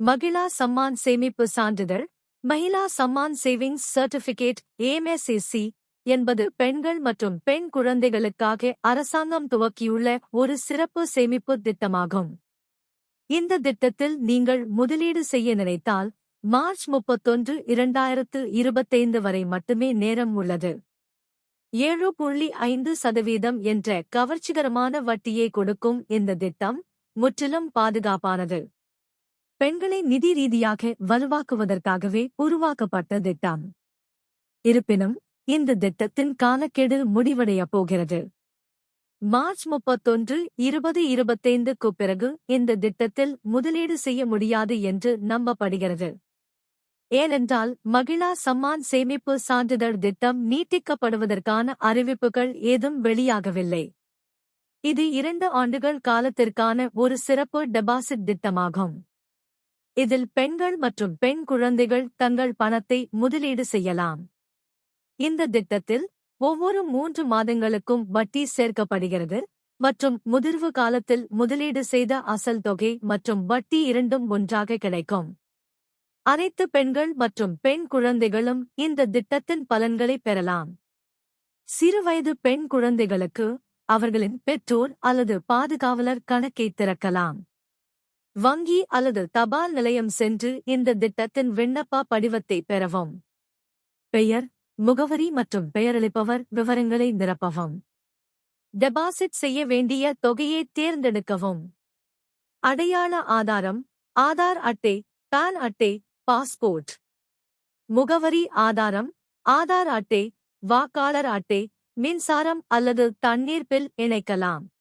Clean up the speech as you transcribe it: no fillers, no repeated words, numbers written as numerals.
மகிழா சம்மான் சேமிப்பு சான்றிதழ் Mahila Samman savings certificate ஏஎம்எஸ்ஏசி என்பது பெண்கள் மற்றும் பெண் குழந்தைகளுக்காக அரசாங்கம் துவக்கியுள்ள ஒரு சிறப்பு சேமிப்பு திட்டமாகும். இந்த திட்டத்தில் நீங்கள் முதலீடு செய்ய நினைத்தால் மார்ச் 31, 2025 வரை மட்டுமே நேரம் உள்ளது. 7.5% என்ற கவர்ச்சிகரமான வட்டியை கொடுக்கும் இந்த திட்டம் முற்றிலும் பாதுகாப்பானது. பெண்களை நிதி ரீதியாக வலுவாக்குவதற்காகவே உருவாக்கப்பட்ட திட்டம். இருப்பினும் இந்த திட்டத்தின் காலக்கெடு முடிவடையப் போகிறது. மார்ச் 31, 2025க்கு பிறகு இந்த திட்டத்தில் முதலீடு செய்ய முடியாது என்று நம்பப்படுகிறது. ஏனென்றால் மகிழா சம்மான் சேமிப்பு சான்றிதழ் திட்டம் நீட்டிக்கப்படுவதற்கான அறிவிப்புகள் ஏதும் வெளியாகவில்லை. இது 2 ஆண்டுகள் காலத்திற்கான ஒரு சிறப்பு டெபாசிட் திட்டமாகும். இதில் பெண்கள் மற்றும் பெண் குழந்தைகள் தங்கள் பணத்தை முதலீடு செய்யலாம். இந்த திட்டத்தில் ஒவ்வொரு 3 மாதங்களுக்கும் வட்டி சேர்க்கப்படுகிறது மற்றும் முதிர்வு காலத்தில் முதலீடு செய்த அசல் தொகை மற்றும் வட்டி இரண்டும் ஒன்றாக கிடைக்கும். அனைத்து பெண்கள் மற்றும் பெண் குழந்தைகளும் இந்த திட்டத்தின் பலன்களை பெறலாம். சிறுவயது பெண் குழந்தைகளுக்கு அவர்களின் பெற்றோர் அல்லது பாதுகாவலர் கணக்கை திறக்கலாம். வங்கி அல்லது தபால் நிலையம் சென்று இந்த திட்டத்தின் விண்ணப்ப படிவத்தை பெறவும். பெயர், முகவரி மற்றும் பெயரளிப்பவர் விவரங்களை நிரப்பவும். டெபாசிட் செய்ய வேண்டிய தொகையை தேர்ந்தெடுக்கவும். அடையாள ஆதாரம், ஆதார் அட்டை, பான் அட்டை, பாஸ்போர்ட். முகவரி ஆதாரம், ஆதார் அட்டை, வாக்காளர் அட்டை, மின்சாரம் அல்லது தண்ணீர் பில் இணைக்கலாம்.